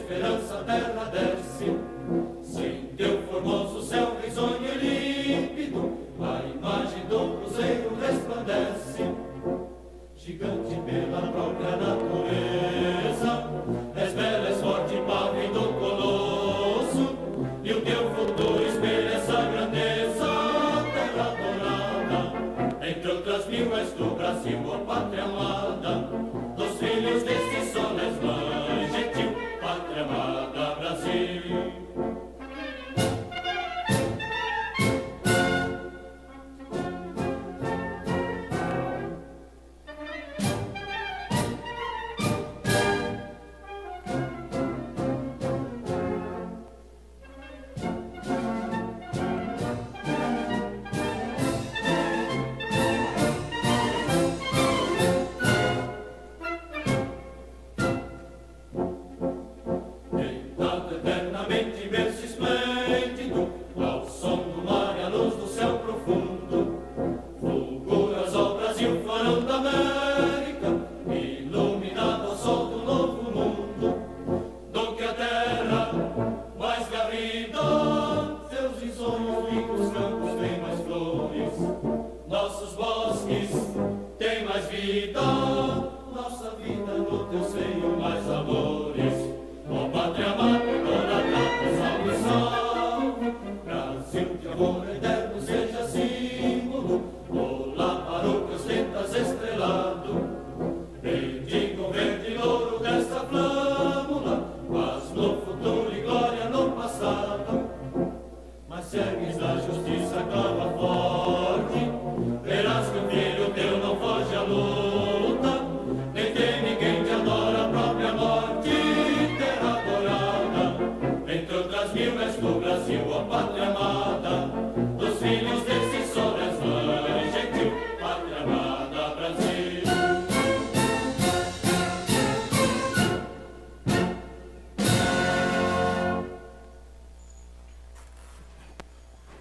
esperança a terra desce. Sem teu formoso céu risonho e límpido, a imagem do cruzeiro resplandece. Gigante pela própria natureza, és bela, és forte, pavio do colosso, e o teu futuro espelha essa grandeza, terra dourada. Entre outras mil és do Brasil, ó pátria amada, dos filhos deste sol és mãe gentil, pátria amada, Brasil.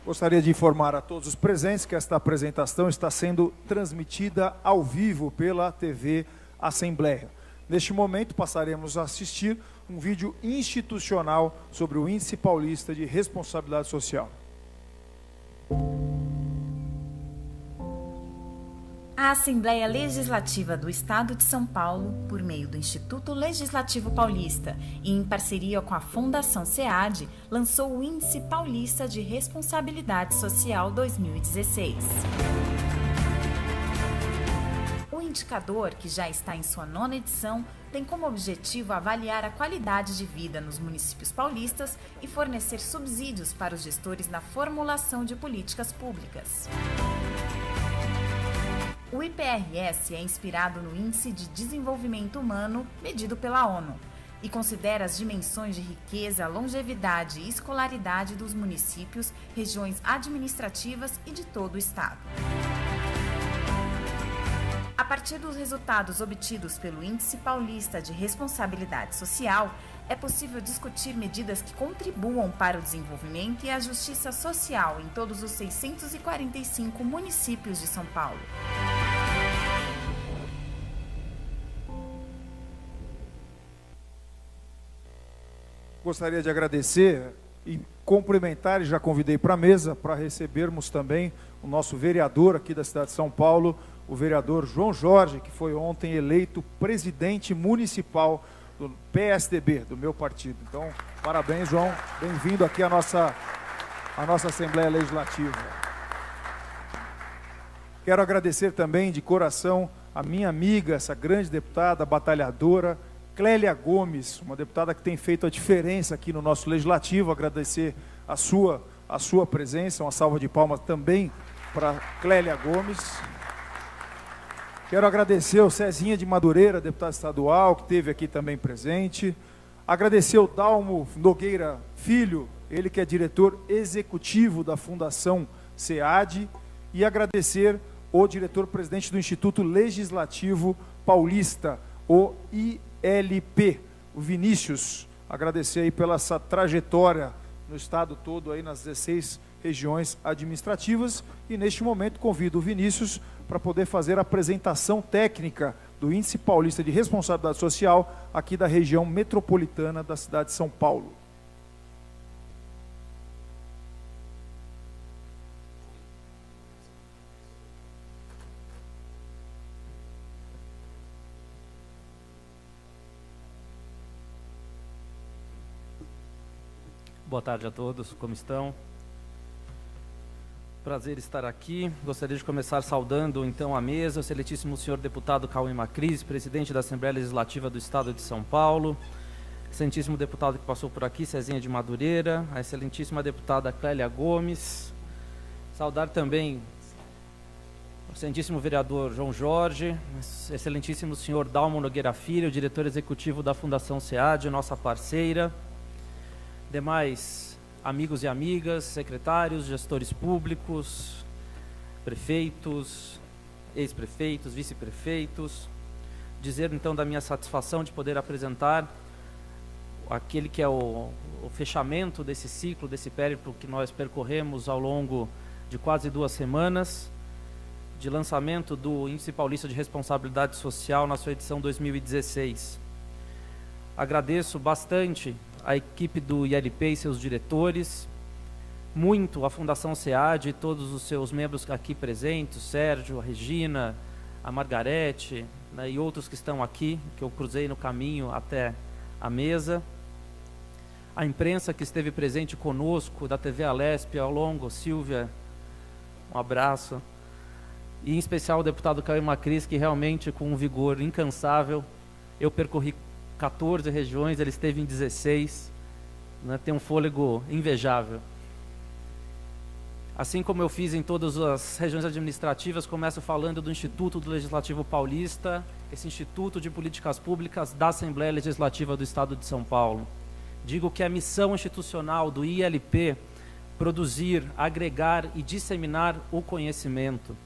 Gostaria de informar a todos os presentes que esta apresentação está sendo transmitida ao vivo pela TV Assembleia. Neste momento, passaremos a assistir um vídeo institucional sobre o Índice Paulista de Responsabilidade Social. A Assembleia Legislativa do Estado de São Paulo, por meio do Instituto Legislativo Paulista e em parceria com a Fundação SEAD, lançou o Índice Paulista de Responsabilidade Social 2016. O indicador, que já está em sua 9ª edição, tem como objetivo avaliar a qualidade de vida nos municípios paulistas e fornecer subsídios para os gestores na formulação de políticas públicas. O IPRS é inspirado no Índice de Desenvolvimento Humano medido pela ONU e considera as dimensões de riqueza, longevidade e escolaridade dos municípios, regiões administrativas e de todo o Estado. A partir dos resultados obtidos pelo Índice Paulista de Responsabilidade Social, é possível discutir medidas que contribuam para o desenvolvimento e a justiça social em todos os 645 municípios de São Paulo. Gostaria de agradecer e cumprimentar, e já convidei para a mesa, para recebermos também o nosso vereador aqui da cidade de São Paulo, o vereador João Jorge, que foi ontem eleito presidente municipal do PSDB, do meu partido. Então, parabéns, João. Bem-vindo aqui à nossa Assembleia Legislativa. Quero agradecer também de coração a minha amiga, essa grande deputada, batalhadora, Clélia Gomes, uma deputada que tem feito a diferença aqui no nosso Legislativo. Agradecer a sua presença, uma salva de palmas também para Clélia Gomes. Quero agradecer ao Cezinha de Madureira, deputado estadual, que esteve aqui também presente. Agradecer ao Dalmo Nogueira Filho, ele que é diretor executivo da Fundação SEAD. E agradecer o diretor-presidente do Instituto Legislativo Paulista, o ILP, o Vinícius. Agradecer aí pela essa trajetória no estado todo, aí nas 16 regiões administrativas. E neste momento convido o Vinícius para poder fazer a apresentação técnica do Índice Paulista de Responsabilidade Social, aqui da região metropolitana da cidade de São Paulo. Boa tarde a todos, como estão? Prazer estar aqui. Gostaria de começar saudando então a mesa, o excelentíssimo senhor deputado Cauê Macris, presidente da Assembleia Legislativa do Estado de São Paulo, excelentíssimo deputado que passou por aqui, Cezinha de Madureira, a excelentíssima deputada Clélia Gomes, saudar também o excelentíssimo vereador João Jorge, excelentíssimo senhor Dalmo Nogueira Filho, diretor executivo da Fundação SEAD, nossa parceira, demais amigos e amigas, secretários, gestores públicos, prefeitos, ex-prefeitos, vice-prefeitos, dizer então da minha satisfação de poder apresentar aquele que é o fechamento desse ciclo, desse périplo que nós percorremos ao longo de quase 2 semanas, de lançamento do Índice Paulista de Responsabilidade Social na sua edição 2016. Agradeço bastante a equipe do ILP e seus diretores, muito a Fundação SEAD e todos os seus membros aqui presentes, o Sérgio, a Regina, a Margarete, né, e outros que estão aqui, que eu cruzei no caminho até a mesa. A imprensa que esteve presente conosco, da TV Alesp ao longo, Silvia, um abraço. E em especial o deputado Cauê Macris, que realmente com um vigor incansável, eu percorri 14 regiões, ele esteve em 16, né, tem um fôlego invejável. Assim como eu fiz em todas as regiões administrativas, começo falando do Instituto do Legislativo Paulista, esse Instituto de Políticas Públicas da Assembleia Legislativa do Estado de São Paulo. Digo que a missão institucional do ILP produzir, agregar e disseminar o conhecimento.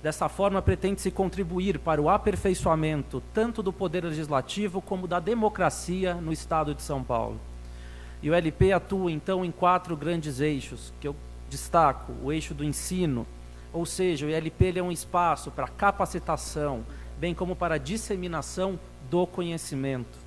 Dessa forma, pretende-se contribuir para o aperfeiçoamento tanto do Poder Legislativo como da democracia no Estado de São Paulo. E o LP atua, então, em 4 grandes eixos, que eu destaco: o eixo do ensino, ou seja, o ILP ele é um espaço para capacitação, bem como para disseminação do conhecimento.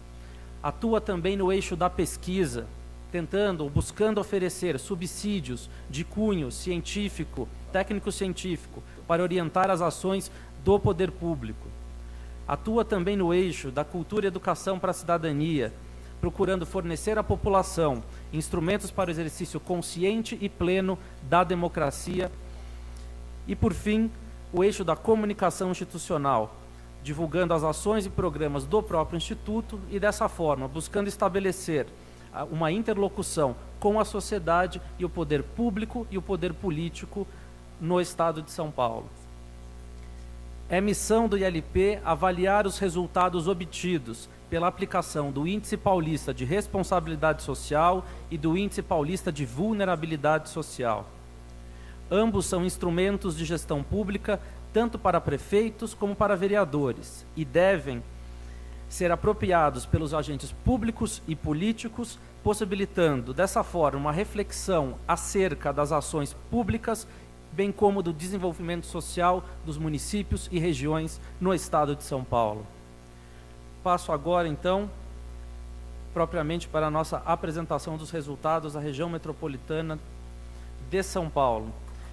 Atua também no eixo da pesquisa, tentando ou buscando oferecer subsídios de cunho científico, técnico-científico, para orientar as ações do poder público. Atua também no eixo da cultura e educação para a cidadania, procurando fornecer à população instrumentos para o exercício consciente e pleno da democracia. E, por fim, o eixo da comunicação institucional, divulgando as ações e programas do próprio Instituto e, dessa forma, buscando estabelecer uma interlocução com a sociedade e o poder público e o poder político no Estado de São Paulo. É missão do ILP avaliar os resultados obtidos pela aplicação do Índice Paulista de Responsabilidade Social e do Índice Paulista de Vulnerabilidade Social. Ambos são instrumentos de gestão pública, tanto para prefeitos como para vereadores, e devem ser apropriados pelos agentes públicos e políticos, possibilitando, dessa forma, uma reflexão acerca das ações públicas, bem como do desenvolvimento social dos municípios e regiões no Estado de São Paulo. Passo agora, então, propriamente para a nossa apresentação dos resultados da região metropolitana de São Paulo.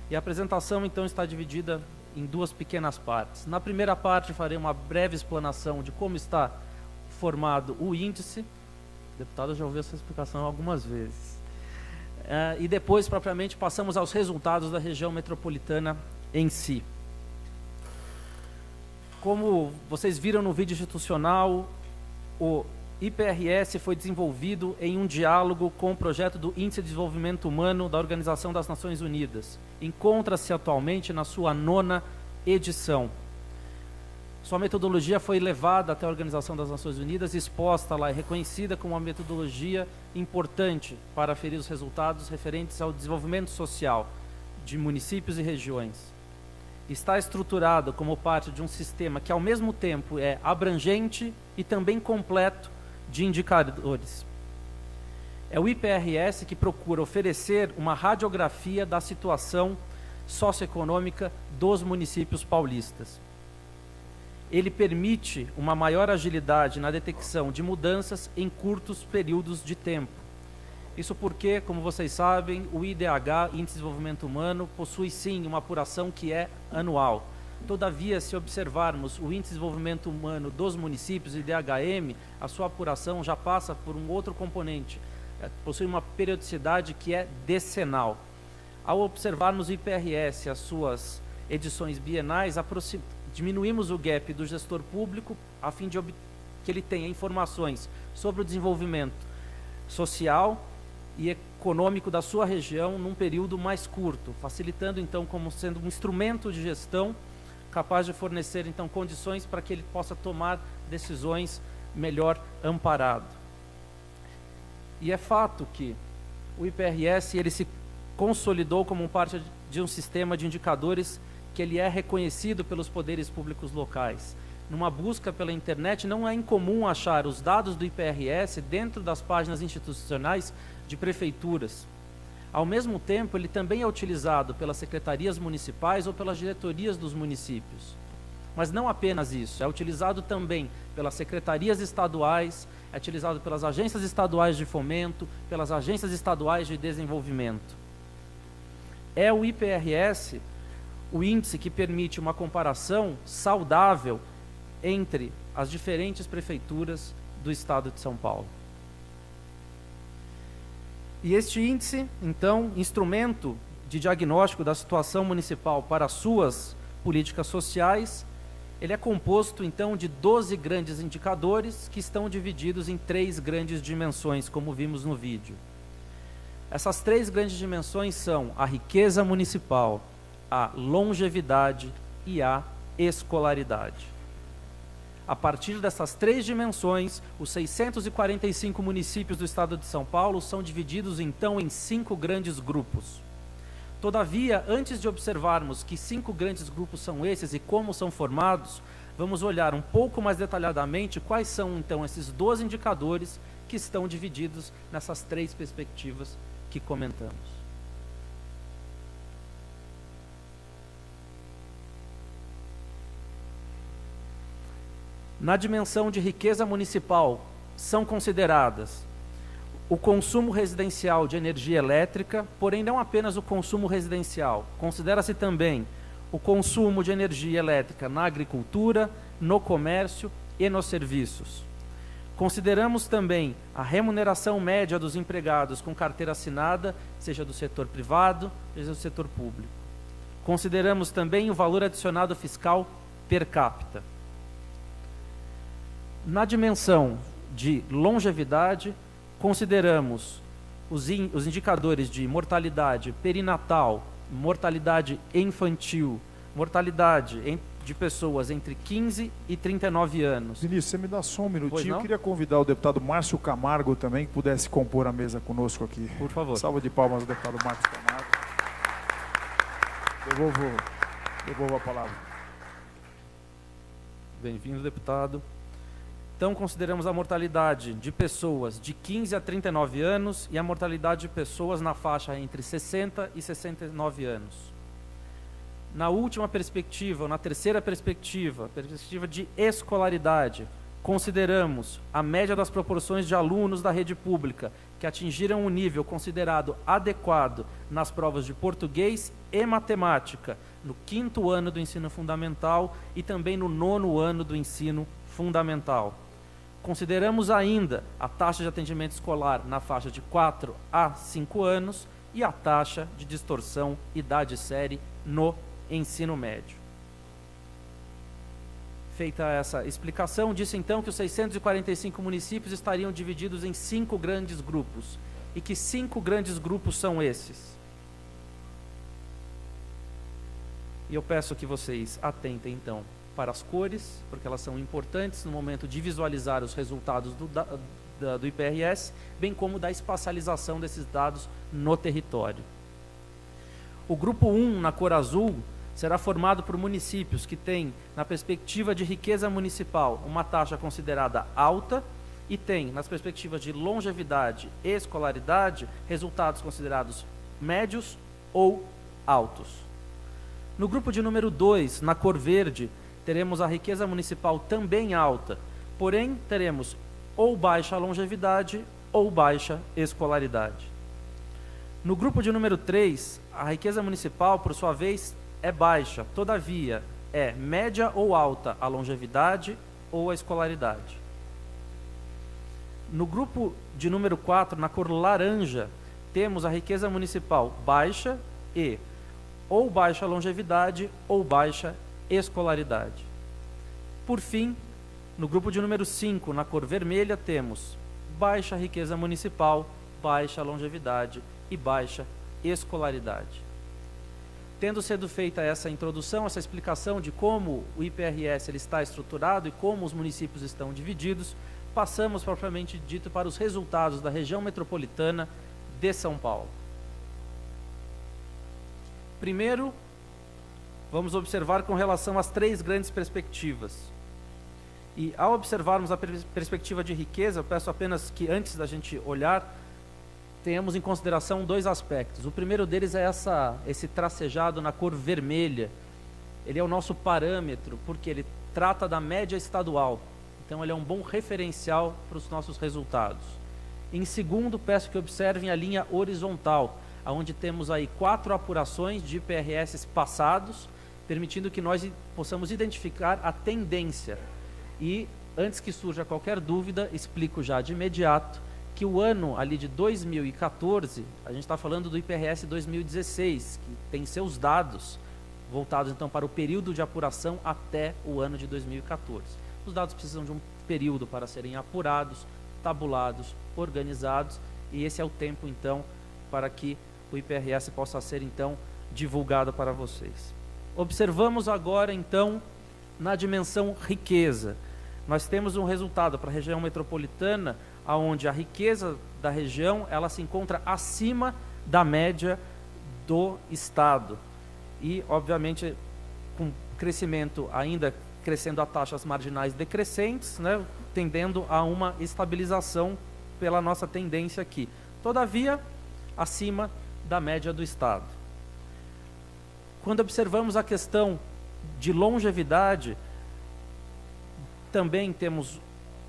E a apresentação, então, está dividida em 2 pequenas partes. Na primeira parte, farei uma breve explanação de como está formado o índice. O deputado já ouviu essa explicação algumas vezes. E depois, propriamente, passamos aos resultados da região metropolitana em si. Como vocês viram no vídeo institucional, o IPRS foi desenvolvido em um diálogo com o projeto do Índice de Desenvolvimento Humano da Organização das Nações Unidas. Encontra-se atualmente na sua 9ª edição. Sua metodologia foi levada até a Organização das Nações Unidas, exposta lá e reconhecida como uma metodologia importante para aferir os resultados referentes ao desenvolvimento social de municípios e regiões. Está estruturado como parte de um sistema que, ao mesmo tempo, é abrangente e também completo de indicadores. É o IPRS que procura oferecer uma radiografia da situação socioeconômica dos municípios paulistas. ele permite uma maior agilidade na detecção de mudanças em curtos períodos de tempo. Isso porque, como vocês sabem, o IDH, Índice de Desenvolvimento Humano, possui sim uma apuração que é anual. Todavia, se observarmos o Índice de Desenvolvimento Humano dos municípios, o IDHM, a sua apuração já passa por um outro componente, possui uma periodicidade que é decenal. Ao observarmos o IPRS, as suas edições bienais, diminuímos o gap do gestor público a fim de que ele tenha informações sobre o desenvolvimento social e econômico da sua região num período mais curto, facilitando então como sendo um instrumento de gestão capaz de fornecer então condições para que ele possa tomar decisões melhor amparado. E é fato que o IPRS ele se consolidou como parte de um sistema de indicadores que ele é reconhecido pelos poderes públicos locais. Numa busca pela internet, não é incomum achar os dados do IPRS dentro das páginas institucionais de prefeituras. Ao mesmo tempo, ele também é utilizado pelas secretarias municipais ou pelas diretorias dos municípios. Mas não apenas isso, é utilizado também pelas secretarias estaduais, é utilizado pelas agências estaduais de fomento, pelas agências estaduais de desenvolvimento. É o IPRS o índice que permite uma comparação saudável entre as diferentes prefeituras do estado de São Paulo. E este índice, então, instrumento de diagnóstico da situação municipal para suas políticas sociais, ele é composto, então, de 12 grandes indicadores que estão divididos em 3 grandes dimensões, como vimos no vídeo. Essas 3 grandes dimensões são a riqueza municipal, a longevidade e a escolaridade. A partir dessas 3 dimensões, os 645 municípios do estado de São Paulo são divididos então em 5 grandes grupos. Todavia, antes de observarmos que 5 grandes grupos são esses e como são formados, vamos olhar um pouco mais detalhadamente quais são então esses 12 indicadores que estão divididos nessas 3 perspectivas que comentamos. Na dimensão de riqueza municipal, são consideradas o consumo residencial de energia elétrica, porém não apenas o consumo residencial, considera-se também o consumo de energia elétrica na agricultura, no comércio e nos serviços. Consideramos também a remuneração média dos empregados com carteira assinada, seja do setor privado, seja do setor público. Consideramos também o valor adicionado fiscal per capita. Na dimensão de longevidade, consideramos os indicadores de mortalidade perinatal, mortalidade infantil, mortalidade de pessoas entre 15 e 39 anos. Vinícius, você me dá só um minutinho. Eu queria convidar o deputado Márcio Camargo também, que pudesse compor a mesa conosco aqui. Por favor. Salva de palmas ao deputado Márcio Camargo. Devolvo a palavra. Bem-vindo, deputado. Então, consideramos a mortalidade de pessoas de 15 a 39 anos e a mortalidade de pessoas na faixa entre 60 e 69 anos. Na última perspectiva, ou na terceira perspectiva de escolaridade, consideramos a média das proporções de alunos da rede pública que atingiram um nível considerado adequado nas provas de português e matemática no 5º ano do ensino fundamental e também no 9º ano do ensino fundamental. Consideramos ainda a taxa de atendimento escolar na faixa de 4 a 5 anos e a taxa de distorção idade-série no ensino médio. Feita essa explicação, disse então que os 645 municípios estariam divididos em 5 grandes grupos. E que 5 grandes grupos são esses? E eu peço que vocês atentem então para as cores, porque elas são importantes no momento de visualizar os resultados do IPRS, bem como da espacialização desses dados no território. O grupo 1, na cor azul, será formado por municípios que têm, na perspectiva de riqueza municipal, uma taxa considerada alta e têm, nas perspectivas de longevidade e escolaridade, resultados considerados médios ou altos. No grupo de número 2, na cor verde, teremos a riqueza municipal também alta, porém teremos ou baixa longevidade ou baixa escolaridade. No grupo de número 3, a riqueza municipal, por sua vez, é baixa, todavia, é média ou alta a longevidade ou a escolaridade. No grupo de número 4, na cor laranja, temos a riqueza municipal baixa e ou baixa longevidade ou baixa escolaridade. Por fim, no grupo de número 5, na cor vermelha, temos baixa riqueza municipal, baixa longevidade e baixa escolaridade. Tendo sido feita essa introdução, essa explicação de como o IPRS ele está estruturado e como os municípios estão divididos, passamos propriamente dito para os resultados da região metropolitana de São Paulo. Primeiro, vamos observar com relação às 3 grandes perspectivas. E ao observarmos a perspectiva de riqueza, eu peço apenas que antes da gente olhar, tenhamos em consideração 2 aspectos. O primeiro deles é esse tracejado na cor vermelha. Ele é o nosso parâmetro, porque ele trata da média estadual. Então ele é um bom referencial para os nossos resultados. Em segundo, peço que observem a linha horizontal, onde temos aí 4 apurações de IPRS passados, permitindo que nós possamos identificar a tendência. E, antes que surja qualquer dúvida, explico já de imediato que o ano ali de 2014, a gente está falando do IPRS 2016, que tem seus dados voltados então para o período de apuração até o ano de 2014. Os dados precisam de um período para serem apurados, tabulados, organizados, e esse é o tempo então para que o IPRS possa ser então divulgado para vocês. Observamos agora então na dimensão riqueza. Nós temos um resultado para a região metropolitana, onde a riqueza da região ela se encontra acima da média do estado. E, obviamente, com crescimento ainda crescendo a taxas marginais decrescentes, né, tendendo a uma estabilização pela nossa tendência aqui. Todavia, acima da média do estado. Quando observamos a questão de longevidade, também temos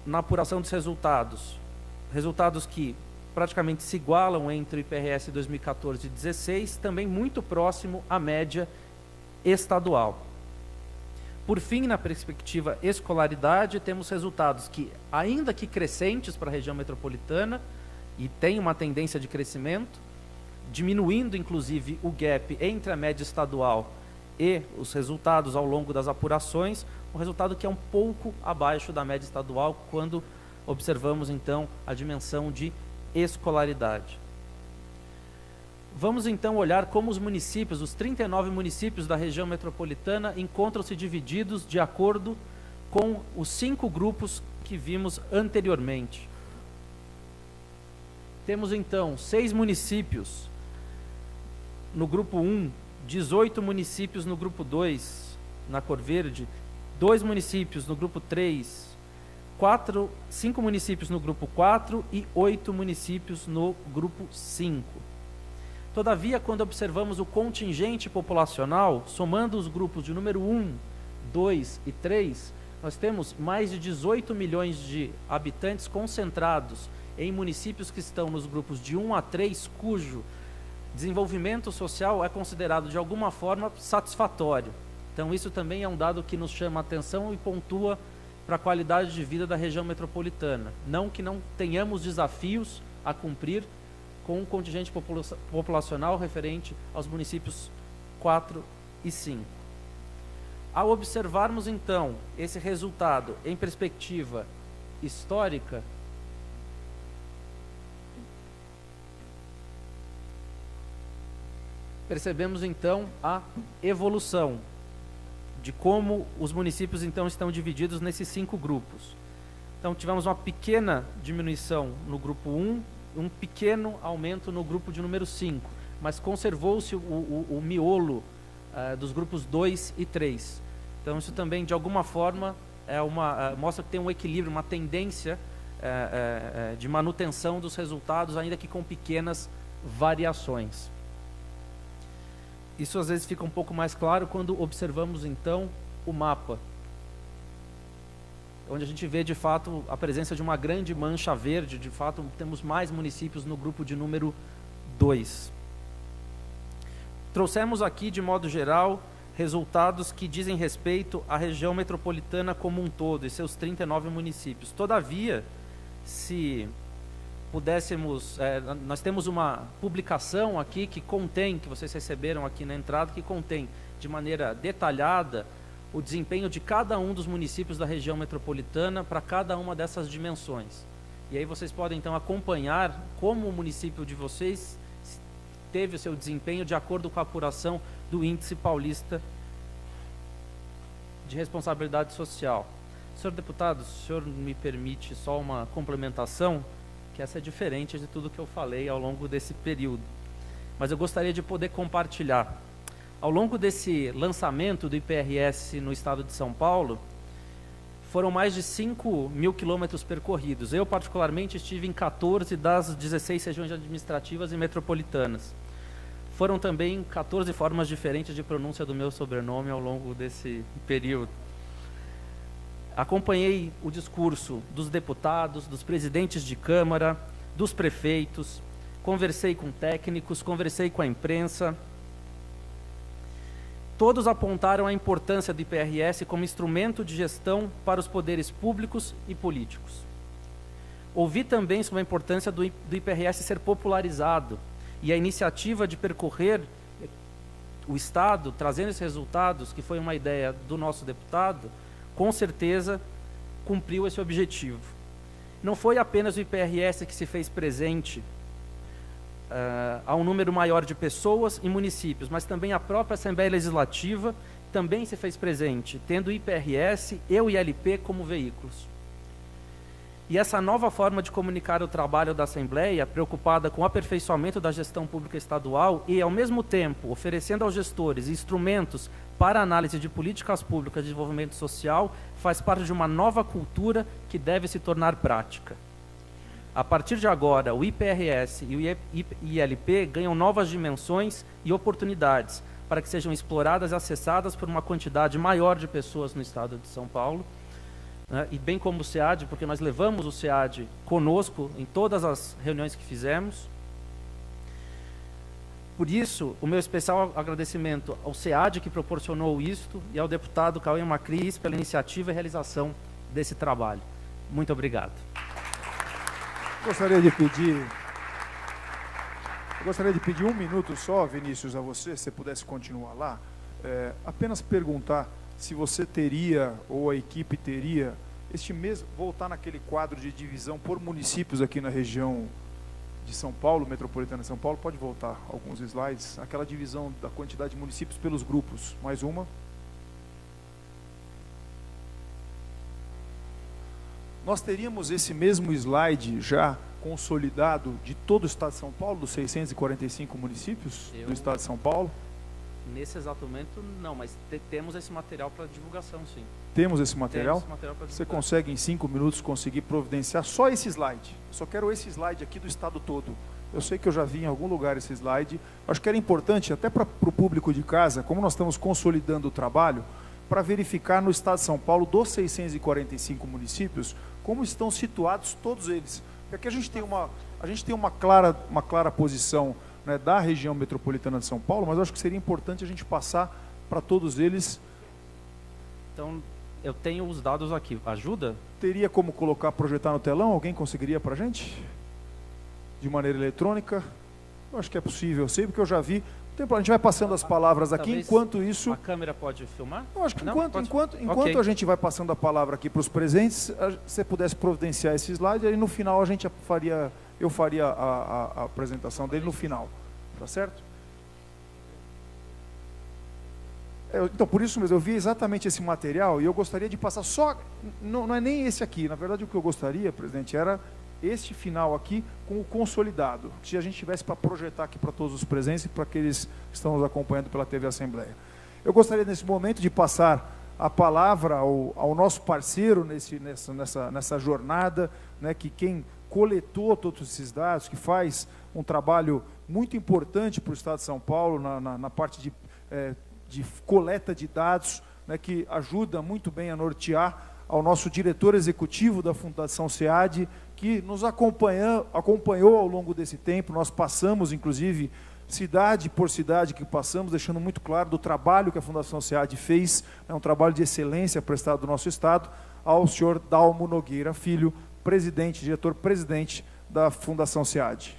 na apuração dos resultados que praticamente se igualam entre o IPRS 2014 e 2016, também muito próximo à média estadual. Por fim, na perspectiva escolaridade, temos resultados que, ainda que crescentes para a região metropolitana, e tem uma tendência de crescimento, diminuindo inclusive o gap entre a média estadual e os resultados ao longo das apurações, um resultado que é um pouco abaixo da média estadual quando observamos então a dimensão de escolaridade. Vamos então olhar como os municípios, os 39 municípios da região metropolitana, encontram-se divididos de acordo com os 5 grupos que vimos anteriormente. Temos então 6 municípios no grupo 1, 18 municípios no grupo 2, na cor verde, 2 municípios no grupo 3, 5 municípios no grupo 4 e 8 municípios no grupo 5. Todavia, quando observamos o contingente populacional, somando os grupos de número 1, 2 e 3, nós temos mais de 18 milhões de habitantes concentrados em municípios que estão nos grupos de 1 a 3, cujo desenvolvimento social é considerado de alguma forma satisfatório. Então isso também é um dado que nos chama a atenção e pontua para a qualidade de vida da região metropolitana. Não que não tenhamos desafios a cumprir com o contingente populacional referente aos municípios 4 e 5. Ao observarmos então esse resultado em perspectiva histórica, percebemos então a evolução de como os municípios então estão divididos nesses 5 grupos. Então tivemos uma pequena diminuição no grupo 1, um pequeno aumento no grupo de número 5, mas conservou-se o miolo dos grupos 2 e 3. Então isso também de alguma forma mostra que tem um equilíbrio, uma tendência de manutenção dos resultados, ainda que com pequenas variações. Isso às vezes fica um pouco mais claro quando observamos então o mapa. onde a gente vê, de fato, a presença de uma grande mancha verde. De fato, temos mais municípios no grupo de número 2. Trouxemos aqui, de modo geral, resultados que dizem respeito à região metropolitana como um todo, e seus 39 municípios. Todavia, se pudéssemos, nós temos uma publicação aqui que contém, que vocês receberam aqui na entrada, que contém de maneira detalhada o desempenho de cada um dos municípios da região metropolitana para cada uma dessas dimensões. E aí vocês podem então acompanhar como o município de vocês teve o seu desempenho de acordo com a apuração do Índice Paulista de Responsabilidade Social. Senhor deputado, o senhor me permite só uma complementação, que essa é diferente de tudo que eu falei ao longo desse período. Mas eu gostaria de poder compartilhar. Ao longo desse lançamento do IPRS no estado de São Paulo, foram mais de 5.000 quilômetros percorridos. Eu, particularmente, estive em 14 das 16 regiões administrativas e metropolitanas. Foram também 14 formas diferentes de pronúncia do meu sobrenome ao longo desse período. Acompanhei o discurso dos deputados, dos presidentes de Câmara, dos prefeitos, conversei com técnicos, conversei com a imprensa. Todos apontaram a importância do IPRS como instrumento de gestão para os poderes públicos e políticos. Ouvi também sobre a importância do IPRS ser popularizado, e a iniciativa de percorrer o Estado, trazendo esses resultados, que foi uma ideia do nosso deputado, com certeza cumpriu esse objetivo. Não foi apenas o IPRS que se fez presente a um número maior de pessoas e municípios, mas também a própria Assembleia Legislativa também se fez presente, tendo o IPRS e o ILP como veículos. E essa nova forma de comunicar o trabalho da Assembleia, preocupada com o aperfeiçoamento da gestão pública estadual e, ao mesmo tempo, oferecendo aos gestores instrumentos para análise de políticas públicas de desenvolvimento social, faz parte de uma nova cultura que deve se tornar prática. A partir de agora, o IPRS e o ILP ganham novas dimensões e oportunidades para que sejam exploradas e acessadas por uma quantidade maior de pessoas no estado de São Paulo, né, e bem como o SEAD, porque nós levamos o SEAD conosco em todas as reuniões que fizemos. Por isso, o meu especial agradecimento ao SEAD, que proporcionou isto, e ao deputado Cauê Macris pela iniciativa e realização desse trabalho. Muito obrigado. Gostaria de pedir 1 minuto só, Vinícius, a você, se você pudesse continuar lá. Apenas perguntar se você teria, ou a equipe teria, este mês, voltar naquele quadro de divisão por municípios aqui na região de São Paulo, metropolitana de São Paulo. Pode voltar alguns slides, aquela divisão da quantidade de municípios pelos grupos. Mais uma. Nós teríamos esse mesmo slide já consolidado de todo o estado de São Paulo, dos 645 municípios do estado de São Paulo? Nesse exato momento, não, mas temos esse material para divulgação, sim. Temos esse material? Temos esse material para divulgar. Você consegue, em 5 minutos, conseguir providenciar só esse slide? Eu só quero esse slide aqui do estado todo. Eu sei que eu já vi em algum lugar esse slide. Acho que era importante, até para o público de casa, como nós estamos consolidando o trabalho, para verificar no estado de São Paulo, dos 645 municípios, como estão situados todos eles. Porque aqui a gente tem uma clara posição, né, da região metropolitana de São Paulo, mas eu acho que seria importante a gente passar para todos eles. Então, eu tenho os dados aqui. Ajuda? Teria como projetar no telão? Alguém conseguiria para a gente? De maneira eletrônica? Eu acho que é possível, eu sei, porque eu já vi. A gente vai passando as palavras aqui, talvez enquanto isso... A câmera pode filmar? Eu acho que enquanto Okay. a gente vai passando a palavra aqui para os presentes, se você pudesse providenciar esse slide, aí no final eu faria a apresentação dele no final, tá certo? Então, por isso mesmo, eu vi exatamente esse material e eu gostaria de passar só, não é nem esse aqui, na verdade o que eu gostaria, presidente, era este final aqui com o consolidado, se a gente tivesse para projetar aqui para todos os presentes e para aqueles que estão nos acompanhando pela TV Assembleia. Eu gostaria nesse momento de passar a palavra ao nosso parceiro nessa jornada, né, que quem coletou todos esses dados, que faz um trabalho muito importante para o Estado de São Paulo na parte de coleta de dados, né, que ajuda muito bem a nortear ao nosso diretor executivo da Fundação SEAD, que nos acompanhou ao longo desse tempo. Nós passamos, inclusive, cidade por cidade que passamos, deixando muito claro do trabalho que a Fundação SEAD fez, é um trabalho de excelência prestado do nosso Estado, ao senhor Dalmo Nogueira Filho, diretor-presidente da Fundação SEAD.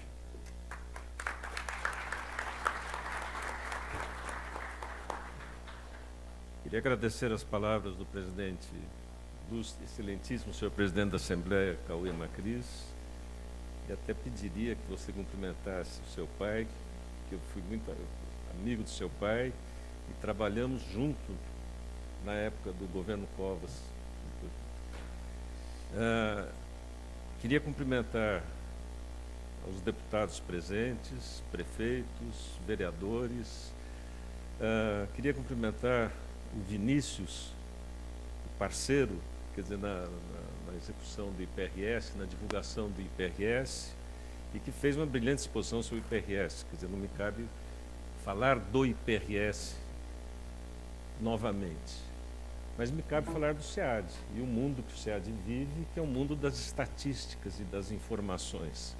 Queria agradecer as palavras do presidente, do excelentíssimo senhor presidente da Assembleia, Cauê Macris, e até pediria que você cumprimentasse o seu pai, que eu fui muito amigo do seu pai, e trabalhamos junto na época do governo Covas. Queria cumprimentar os deputados presentes, prefeitos, vereadores. Queria cumprimentar o Vinícius, o parceiro, quer dizer, na execução do IPRS, na divulgação do IPRS, e que fez uma brilhante exposição sobre o IPRS. Quer dizer, não me cabe falar do IPRS novamente, mas me cabe falar do SEAD e o mundo que o SEAD vive, que é o mundo das estatísticas e das informações,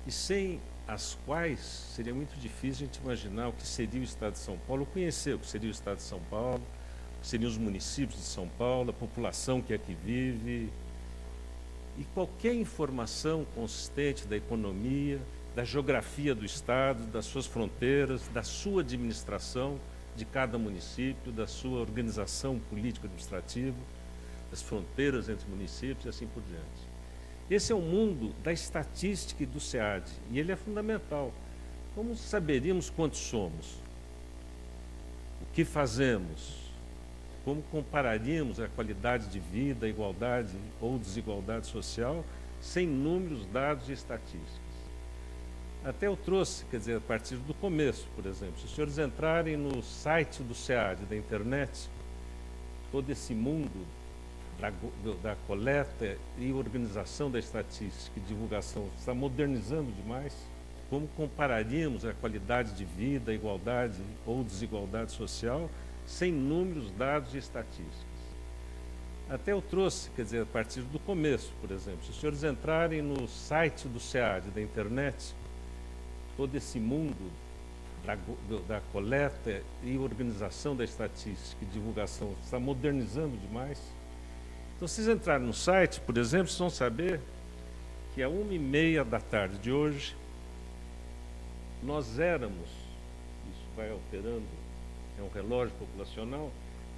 e sem as quais seria muito difícil a gente imaginar o que seria o Estado de São Paulo, conhecer o que seria o Estado de São Paulo, o que seriam os municípios de São Paulo, a população que aqui vive, e qualquer informação consistente da economia, da geografia do Estado, das suas fronteiras, da sua administração de cada município, da sua organização político-administrativa, das fronteiras entre municípios e assim por diante. Esse é o mundo da estatística e do SEAD, e ele é fundamental. Como saberíamos quantos somos? O que fazemos? Como compararíamos a qualidade de vida, a igualdade ou desigualdade social, sem números, dados e estatísticas? Até eu trouxe, quer dizer, a partir do começo, por exemplo, se os senhores entrarem no site do SEAD, da internet, todo esse mundo da coleta e organização da estatística e divulgação está modernizando demais. Como compararíamos a qualidade de vida, a igualdade ou desigualdade social sem números, dados e estatísticas? Até eu trouxe, quer dizer, a partir do começo, por exemplo, se os senhores entrarem no site do SEAD, da internet, todo esse mundo da coleta e organização da estatística e divulgação está modernizando demais. Então, se vocês entrarem no site, por exemplo, vocês vão saber que às 1h30 da tarde de hoje, nós éramos, isso vai alterando, é um relógio populacional,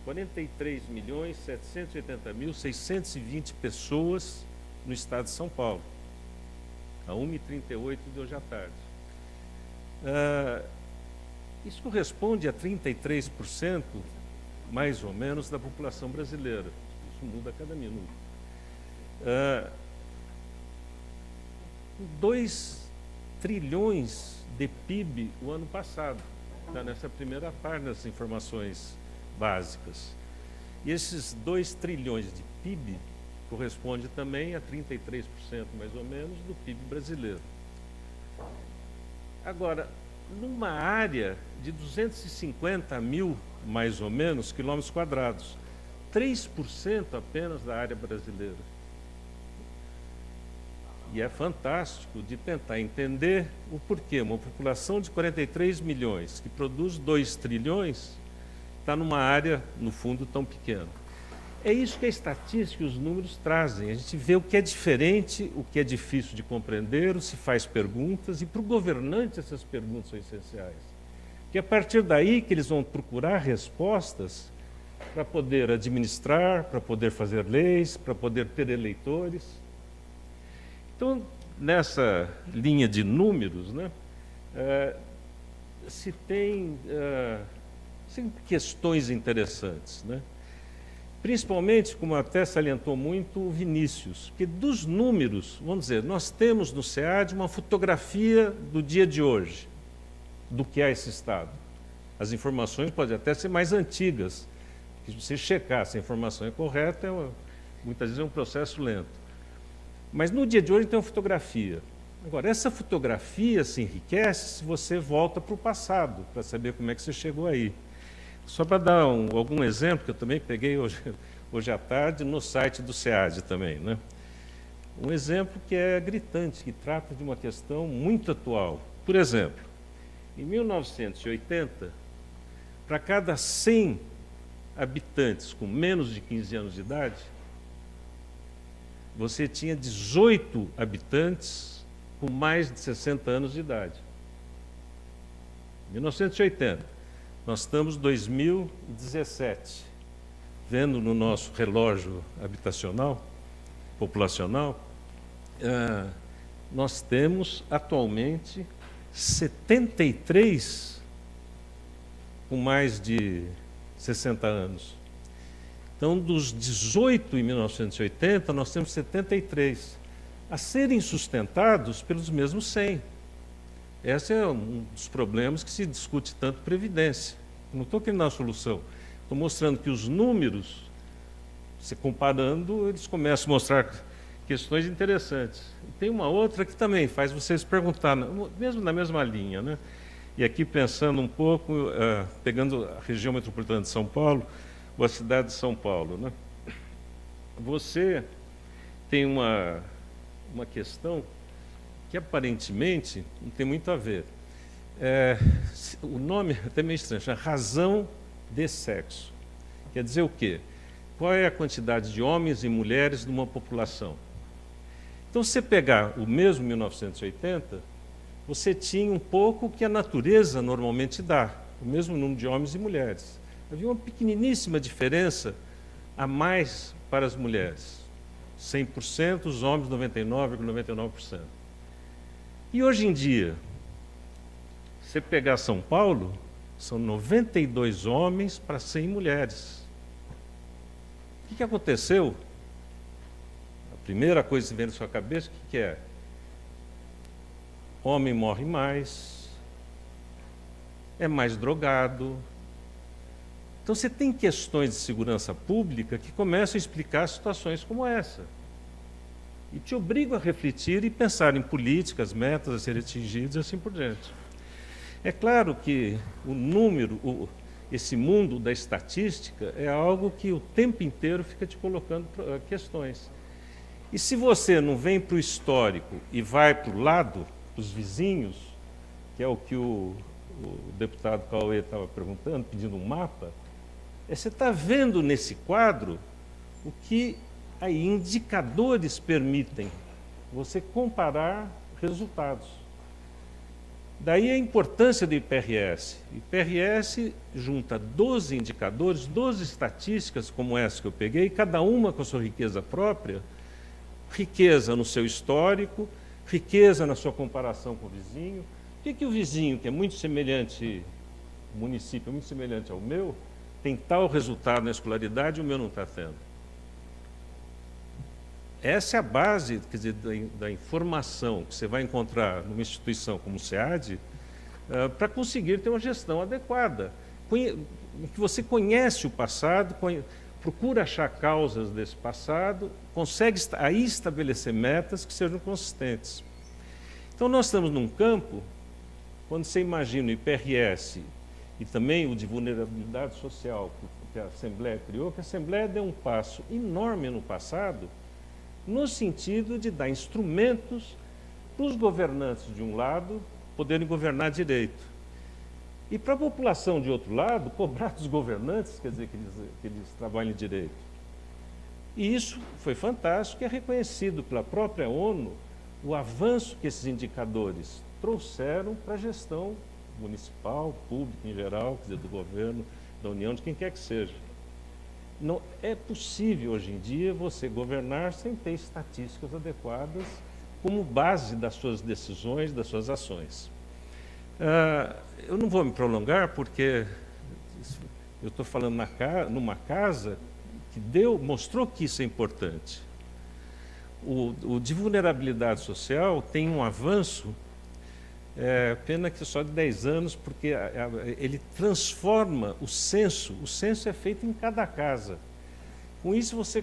43.780.620 pessoas no estado de São Paulo, a 1h38 de hoje à tarde. Isso corresponde a 33%, mais ou menos, da população brasileira. Isso muda a cada minuto. 2 trilhões de PIB o ano passado, está nessa primeira parte das informações básicas. E esses 2 trilhões de PIB corresponde também a 33%, mais ou menos, do PIB brasileiro. Agora, numa área de 250 mil, mais ou menos, quilômetros quadrados, 3% apenas da área brasileira. E é fantástico de tentar entender o porquê. Uma população de 43 milhões, que produz 2 trilhões, está numa área, no fundo, tão pequena. É isso que a estatística e os números trazem. A gente vê o que é diferente, o que é difícil de compreender, se faz perguntas, e para o governante essas perguntas são essenciais. Porque é a partir daí que eles vão procurar respostas para poder administrar, para poder fazer leis, para poder ter eleitores. Então, nessa linha de números, né, se tem sempre questões interessantes, né? Principalmente, como até salientou muito o Vinícius, que dos números, vamos dizer, nós temos no SEAD uma fotografia do dia de hoje, do que é esse Estado. As informações podem até ser mais antigas, se você checar se a informação é correta, muitas vezes é um processo lento. Mas no dia de hoje tem uma fotografia. Agora, essa fotografia se enriquece se você volta para o passado, para saber como é que você chegou aí. Só para dar algum exemplo, que eu também peguei hoje hoje à tarde no site do SEAD também, né? Um exemplo que é gritante, que trata de uma questão muito atual. Por exemplo, em 1980, para cada 100 habitantes com menos de 15 anos de idade, você tinha 18 habitantes com mais de 60 anos de idade. 1980. Nós estamos em 2017. Vendo no nosso relógio habitacional, populacional, nós temos atualmente 73 com mais de 60 anos. Então, dos 18 em 1980, nós temos 73 a serem sustentados pelos mesmos 100. Esse é um dos problemas que se discute tanto previdência. Não estou querendo dar uma solução. Estou mostrando que os números, se comparando, eles começam a mostrar questões interessantes. E tem uma outra que também faz vocês perguntar, mesmo na mesma linha, né? E aqui pensando um pouco, pegando a região metropolitana de São Paulo, ou a cidade de São Paulo, né? Você tem uma questão que aparentemente não tem muito a ver. O nome é até meio estranho, chama razão de sexo. Quer dizer o quê? Qual é a quantidade de homens e mulheres numa população? Então, se você pegar o mesmo 1980, você tinha um pouco que a natureza normalmente dá, o mesmo número de homens e mulheres. Havia uma pequeniníssima diferença a mais para as mulheres. 100%, os homens 99,99%. E hoje em dia, se você pegar São Paulo, são 92 homens para 100 mulheres. O que aconteceu? A primeira coisa que vem na sua cabeça, o que é? Homem morre mais, é mais drogado. Então, você tem questões de segurança pública que começam a explicar situações como essa. E te obrigam a refletir e pensar em políticas, metas a serem atingidas e assim por diante. É claro que o número, esse mundo da estatística é algo que o tempo inteiro fica te colocando questões. E se você não vem para o histórico e vai para o lado, para os vizinhos, que é o que o deputado Cauê estava perguntando, pedindo um mapa, você está vendo nesse quadro o que aí indicadores permitem você comparar resultados. Daí a importância do IPRS. O IPRS junta 12 indicadores, 12 estatísticas como essa que eu peguei, cada uma com a sua riqueza própria, riqueza no seu histórico, riqueza na sua comparação com o vizinho. Por que o vizinho, que é muito semelhante, o município é muito semelhante ao meu, tem tal resultado na escolaridade e o meu não está tendo? Essa é a base, quer dizer, da informação que você vai encontrar numa instituição como o SEAD, para conseguir ter uma gestão adequada. Que você conhece o passado, procura achar causas desse passado, consegue aí estabelecer metas que sejam consistentes. Então, nós estamos num campo, quando você imagina o IPRS e também o de vulnerabilidade social que a Assembleia criou, que a Assembleia deu um passo enorme no passado, no sentido de dar instrumentos para os governantes, de um lado, poderem governar direito. E para a população, de outro lado, cobrar dos governantes, quer dizer, que eles trabalhem direito. E isso foi fantástico e é reconhecido pela própria ONU o avanço que esses indicadores trouxeram para a gestão municipal, pública em geral, quer dizer, do governo, da União, de quem quer que seja. Não é possível, hoje em dia, você governar sem ter estatísticas adequadas como base das suas decisões, das suas ações. Eu não vou me prolongar, porque eu estou falando numa casa que mostrou que isso é importante. O de vulnerabilidade social tem um avanço, pena que só de 10 anos, porque ele transforma o censo é feito em cada casa. Com isso você